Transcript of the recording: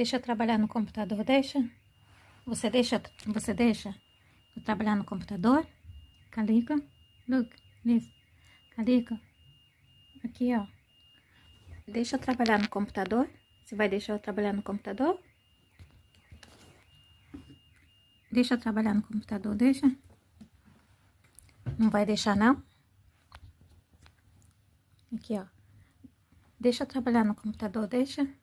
Deixa eu trabalhar no computador, deixa? Você deixa eu trabalhar no computador? Calico, look, this, Calico, aqui ó. Deixa eu trabalhar no computador? Você vai deixar eu trabalhar no computador? Deixa eu trabalhar no computador, deixa? Não vai deixar não? Aqui ó. Deixa eu trabalhar no computador, deixa?